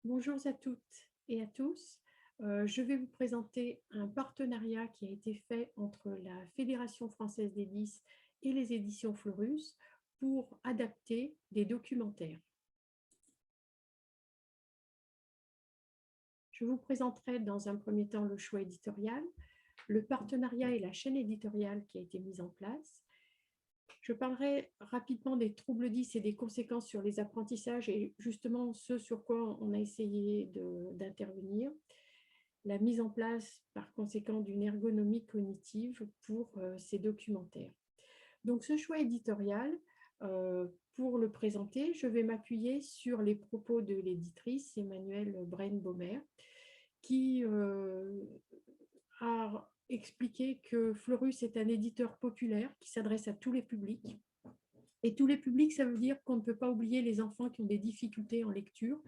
Bonjour à toutes et à tous. Je vais vous présenter un partenariat qui a été fait entre la Fédération française des 10 et les éditions Fleurus pour adapter des documentaires. Je vous présenterai dans un premier temps le choix éditorial, le partenariat et la chaîne éditoriale qui a été mise en place. Je parlerai rapidement des troubles 10 et des conséquences sur les apprentissages et justement ce sur quoi on a essayé d'intervenir. La mise en place, par conséquent, d'une ergonomie cognitive pour ces documentaires. Donc, ce choix éditorial, pour le présenter, je vais m'appuyer sur les propos de l'éditrice Emmanuelle Braine-Baumer, qui a expliqué que Fleurus est un éditeur populaire qui s'adresse à tous les publics. Et tous les publics, ça veut dire qu'on ne peut pas oublier les enfants qui ont des difficultés en lecture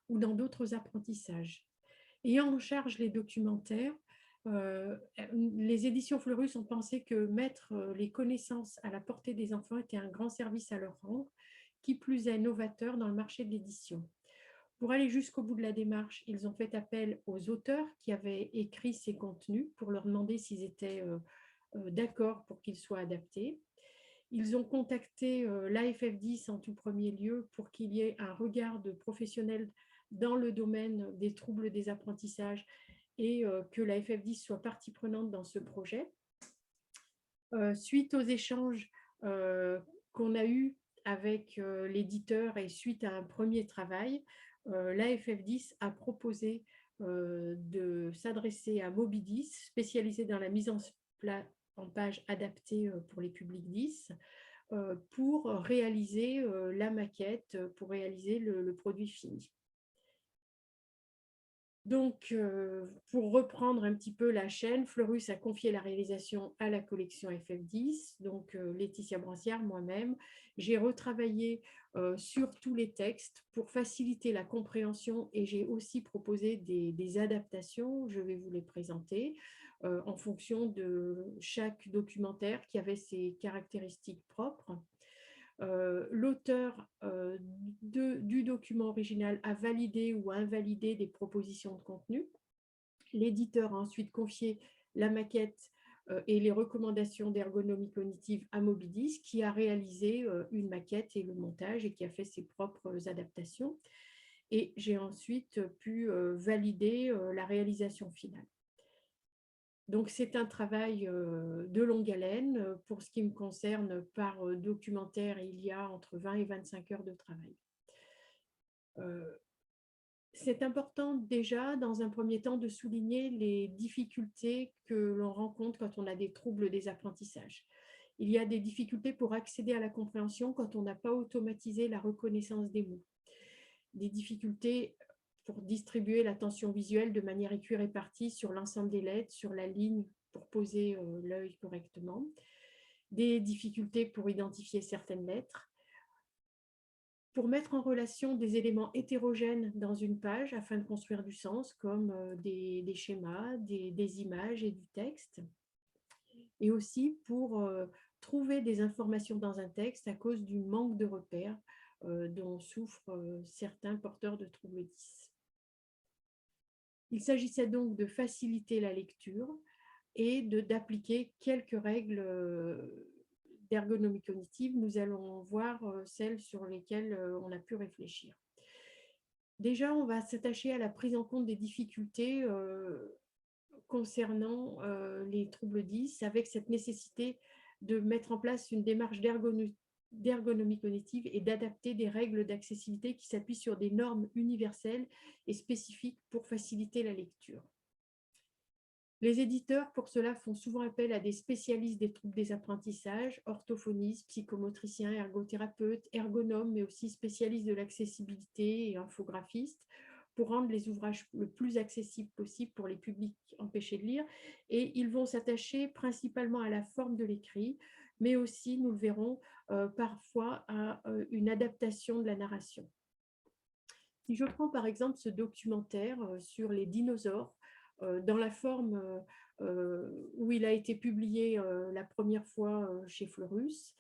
ou dans d'autres apprentissages. Ayant en charge les documentaires, les éditions Fleurus ont pensé que mettre les connaissances à la portée des enfants était un grand service à leur rendre, qui plus est novateur dans le marché de l'édition. Pour aller jusqu'au bout de la démarche, ils ont fait appel aux auteurs qui avaient écrit ces contenus pour leur demander s'ils étaient d'accord pour qu'ils soient adaptés. Ils ont contacté l'AFF10 en tout premier lieu pour qu'il y ait un regard de professionnels dans le domaine des troubles des apprentissages et que la FF10 soit partie prenante dans ce projet. Suite aux échanges qu'on a eus avec l'éditeur et suite à un premier travail, la FF10 a proposé de s'adresser à Mobidis, spécialisé dans la mise en page adaptée pour les publics 10, pour réaliser la maquette, pour réaliser le produit fini. Donc, pour reprendre un petit peu la chaîne, Fleurus a confié la réalisation à la collection FF10, donc Laetitia Brancière, moi-même. J'ai retravaillé sur tous les textes pour faciliter la compréhension et j'ai aussi proposé des adaptations, je vais vous les présenter, en fonction de chaque documentaire qui avait ses caractéristiques propres. L'auteur du document original a validé ou invalidé des propositions de contenu. L'éditeur a ensuite confié la maquette et les recommandations d'ergonomie cognitive à Mobidis, qui a réalisé une maquette et le montage et qui a fait ses propres adaptations. Et j'ai ensuite pu valider la réalisation finale. Donc, c'est un travail de longue haleine. Pour ce qui me concerne, par documentaire, il y a entre 20 et 25 heures de travail. C'est important déjà, dans un premier temps, de souligner les difficultés que l'on rencontre quand on a des troubles des apprentissages. Il y a des difficultés pour accéder à la compréhension quand on n'a pas automatisé la reconnaissance des mots. Des difficultés pour distribuer l'attention visuelle de manière équirépartie sur l'ensemble des lettres, sur la ligne pour poser l'œil correctement, des difficultés pour identifier certaines lettres, pour mettre en relation des éléments hétérogènes dans une page afin de construire du sens, comme des schémas, des images et du texte, et aussi pour trouver des informations dans un texte à cause du manque de repères dont souffrent certains porteurs de troubles 10. Il s'agissait donc de faciliter la lecture et d'appliquer quelques règles d'ergonomie cognitive. Nous allons voir celles sur lesquelles on a pu réfléchir. Déjà, on va s'attacher à la prise en compte des difficultés concernant les troubles 10, avec cette nécessité de mettre en place une démarche d'ergonomie cognitive et d'adapter des règles d'accessibilité qui s'appuient sur des normes universelles et spécifiques pour faciliter la lecture. Les éditeurs, pour cela, font souvent appel à des spécialistes des troubles des apprentissages, orthophonistes, psychomotriciens, ergothérapeutes, ergonomes, mais aussi spécialistes de l'accessibilité et infographistes, pour rendre les ouvrages le plus accessibles possible pour les publics empêchés de lire. Et ils vont s'attacher principalement à la forme de l'écrit, mais aussi, nous le verrons, parfois à une adaptation de la narration. Si je prends par exemple ce documentaire sur les dinosaures, dans la forme où il a été publié la première fois chez Fleurus,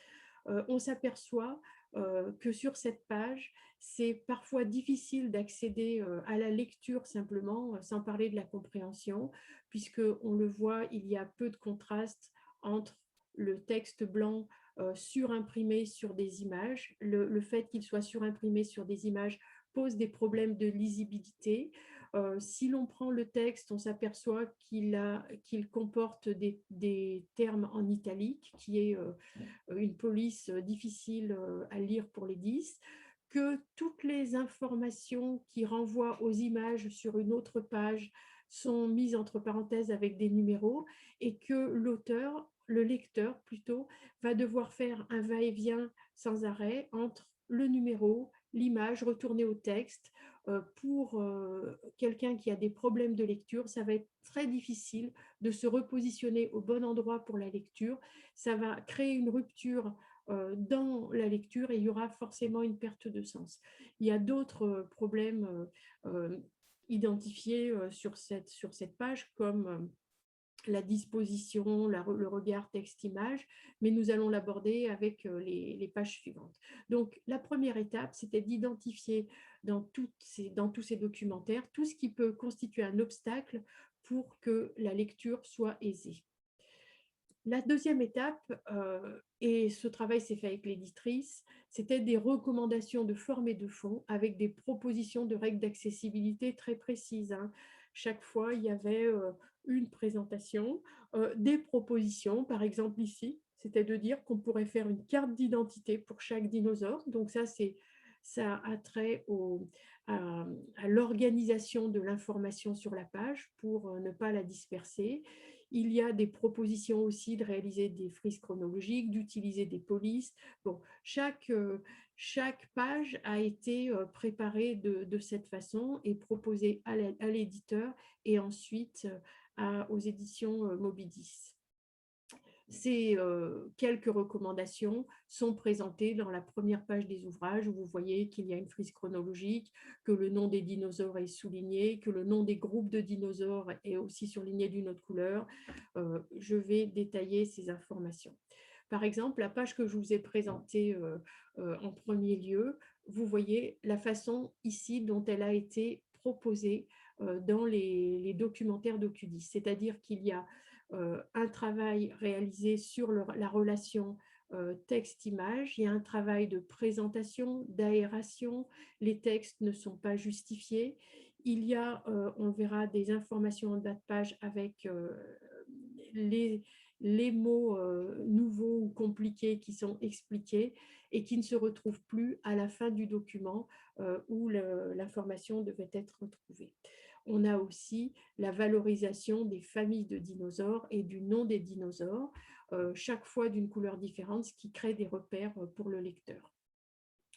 on s'aperçoit que sur cette page, c'est parfois difficile d'accéder à la lecture simplement, sans parler de la compréhension, puisqu'on le voit, il y a peu de contraste entre le texte blanc surimprimé sur des images. Le fait qu'il soit surimprimé sur des images pose des problèmes de lisibilité. Si l'on prend le texte, on s'aperçoit qu'il comporte des termes en italique, qui est une police difficile à lire pour les 10, que toutes les informations qui renvoient aux images sur une autre page sont mises entre parenthèses avec des numéros et que l'auteur, le lecteur plutôt, va devoir faire un va-et-vient sans arrêt entre le numéro, l'image, retourner au texte. Pour quelqu'un qui a des problèmes de lecture, ça va être très difficile de se repositionner au bon endroit pour la lecture. Ça va créer une rupture dans la lecture et il y aura forcément une perte de sens. Il y a d'autres problèmes identifiés sur cette page, comme la disposition, le regard texte-image, mais nous allons l'aborder avec les pages suivantes. Donc, la première étape, c'était d'identifier dans tous ces documentaires tout ce qui peut constituer un obstacle pour que la lecture soit aisée. La deuxième étape, et ce travail s'est fait avec l'éditrice, c'était des recommandations de forme et de fond avec des propositions de règles d'accessibilité très précises, hein. Chaque fois, il y avait une présentation, des propositions, par exemple ici, c'était de dire qu'on pourrait faire une carte d'identité pour chaque dinosaure. Donc ça a trait à l'organisation de l'information sur la page pour ne pas la disperser. Il y a des propositions aussi de réaliser des frises chronologiques, d'utiliser des polices. Bon, chaque page a été préparée de cette façon et proposée à l'éditeur et ensuite aux éditions Mobidis. Ces quelques recommandations sont présentées dans la première page des ouvrages où vous voyez qu'il y a une frise chronologique, que le nom des dinosaures est souligné, que le nom des groupes de dinosaures est aussi surligné d'une autre couleur. Je vais détailler ces informations. Par exemple, la page que je vous ai présentée en premier lieu, vous voyez la façon ici dont elle a été proposée dans les documentaires d'Ocudis, c'est-à-dire qu'il y a un travail réalisé sur la relation texte-image, il y a un travail de présentation, d'aération, les textes ne sont pas justifiés, il y a, on verra, des informations en bas de page avec les mots nouveaux ou compliqués qui sont expliqués et qui ne se retrouvent plus à la fin du document où l'information devait être retrouvée. On a aussi la valorisation des familles de dinosaures et du nom des dinosaures, chaque fois d'une couleur différente, ce qui crée des repères pour le lecteur.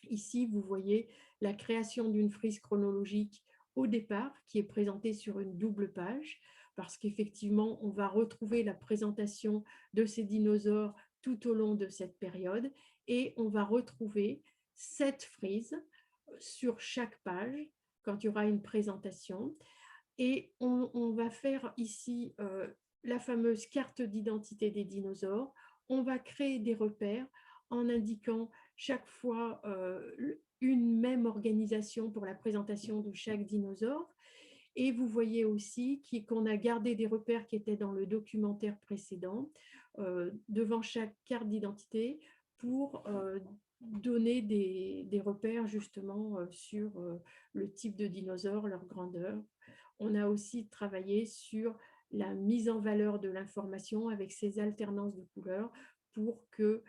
Ici, vous voyez la création d'une frise chronologique au départ, qui est présentée sur une double page, parce qu'effectivement, on va retrouver la présentation de ces dinosaures tout au long de cette période, et on va retrouver cette frise sur chaque page quand il y aura une présentation. Et on va faire ici la fameuse carte d'identité des dinosaures. On va créer des repères en indiquant chaque fois une même organisation pour la présentation de chaque dinosaure. Et vous voyez aussi qu'on a gardé des repères qui étaient dans le documentaire précédent devant chaque carte d'identité pour donner des repères justement sur le type de dinosaure, leur grandeur. On a aussi travaillé sur la mise en valeur de l'information avec ces alternances de couleurs pour que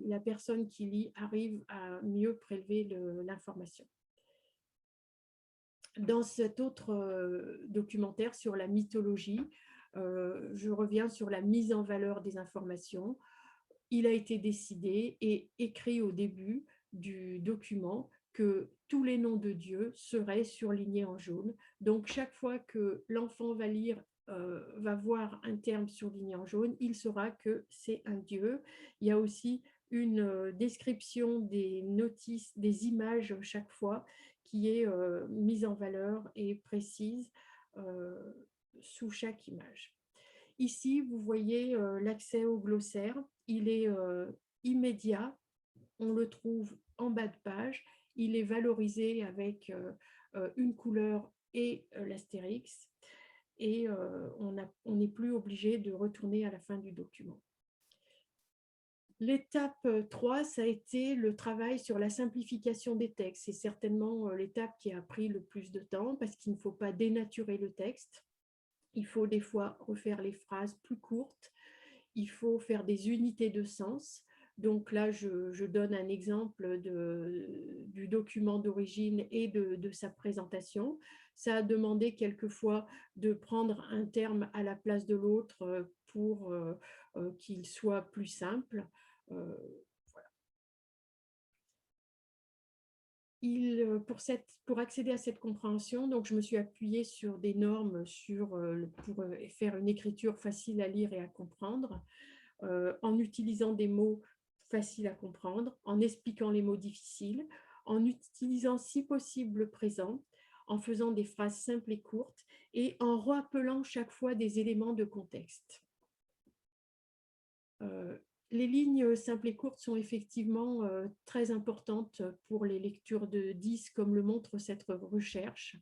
la personne qui lit arrive à mieux prélever l'information. Dans cet autre documentaire sur la mythologie, je reviens sur la mise en valeur des informations. Il a été décidé et écrit au début du document que tous les noms de Dieu seraient surlignés en jaune. Donc, chaque fois que l'enfant va lire, va voir un terme surligné en jaune, il saura que c'est un Dieu. Il y a aussi une description des notices, des images chaque fois, qui est mise en valeur et précise sous chaque image. Ici, vous voyez l'accès au glossaire. Il est immédiat on le trouve en bas de page. Il est valorisé avec une couleur et l'astérix. Et on n'est plus obligé de retourner à la fin du document. L'étape 3, ça a été le travail sur la simplification des textes. C'est certainement l'étape qui a pris le plus de temps parce qu'il ne faut pas dénaturer le texte. Il faut des fois refaire les phrases plus courtes. Il faut faire des unités de sens. Donc là, je donne un exemple du document d'origine et de sa présentation. Ça a demandé quelquefois de prendre un terme à la place de l'autre pour qu'il soit plus simple. Voilà. Pour accéder à cette compréhension, donc je me suis appuyée sur des normes pour faire une écriture facile à lire et à comprendre, en utilisant des mots faciles à comprendre, en expliquant les mots difficiles, en utilisant si possible le présent, en faisant des phrases simples et courtes et en rappelant chaque fois des éléments de contexte. Les lignes simples et courtes sont effectivement très importantes pour les lectures de 10, comme le montre cette recherche.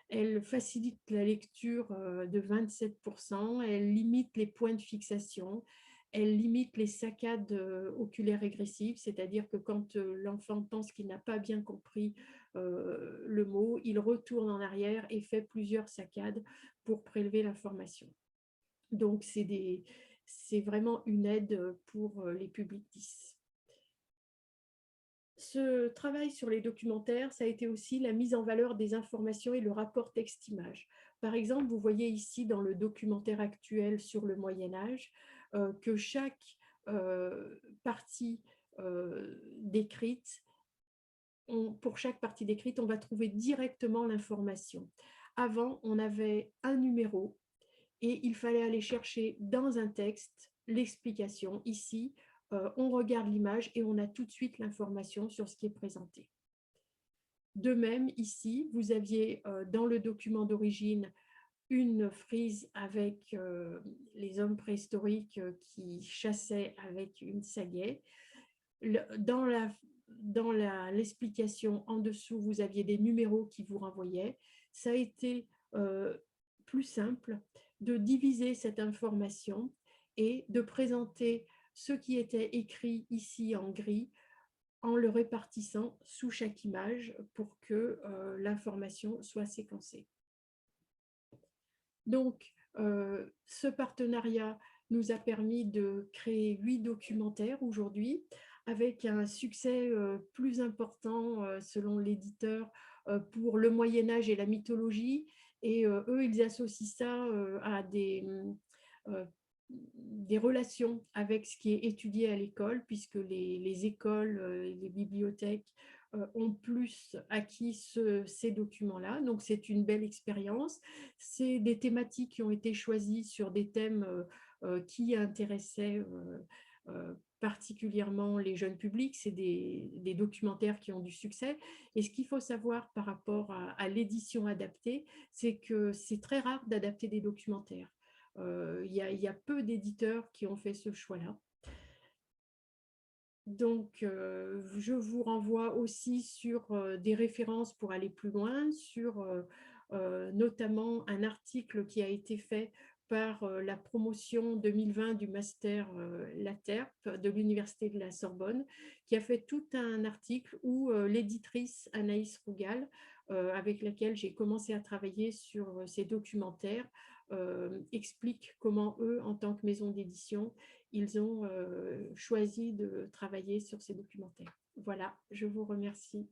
Elles facilitent la lecture de 27%, elles limitent les points de fixation, elles limitent les saccades oculaires régressives, c'est-à-dire que quand l'enfant pense qu'il n'a pas bien compris le mot, il retourne en arrière et fait plusieurs saccades pour prélever l'information. Donc, c'est vraiment une aide pour les publics 10. Ce travail sur les documentaires, ça a été aussi la mise en valeur des informations et le rapport texte-image. Par exemple, vous voyez ici dans le documentaire actuel sur le Moyen-Âge que chaque partie décrite, pour chaque partie décrite, on va trouver directement l'information. Avant, on avait un numéro et il fallait aller chercher dans un texte l'explication. Ici, on regarde l'image et on a tout de suite l'information sur ce qui est présenté. De même, ici, vous aviez dans le document d'origine une frise avec les hommes préhistoriques qui chassaient avec une sagaie. Dans l'explication en dessous, vous aviez des numéros qui vous renvoyaient. Ça a été plus simple de diviser cette information et de présenter ce qui était écrit ici en gris en le répartissant sous chaque image pour que l'information soit séquencée. Donc, ce partenariat nous a permis de créer 8 documentaires aujourd'hui, avec un succès plus important selon l'éditeur pour le Moyen-Âge et la mythologie. Et eux, ils associent ça à des relations avec ce qui est étudié à l'école, puisque les écoles, les bibliothèques ont plus acquis ces documents-là. Donc, c'est une belle expérience. C'est des thématiques qui ont été choisies sur des thèmes qui intéressaient particulièrement les jeunes publics. C'est des documentaires qui ont du succès. Et ce qu'il faut savoir par rapport à l'édition adaptée, c'est que c'est très rare d'adapter des documentaires. Il y a peu d'éditeurs qui ont fait ce choix-là. Donc, je vous renvoie aussi sur des références pour aller plus loin, sur notamment un article qui a été fait par la promotion 2020 du master LATERP de l'Université de la Sorbonne, qui a fait tout un article où l'éditrice Anaïs Rougal, avec laquelle j'ai commencé à travailler sur ces documentaires, explique comment eux, en tant que maison d'édition, ils ont choisi de travailler sur ces documentaires. Voilà, je vous remercie.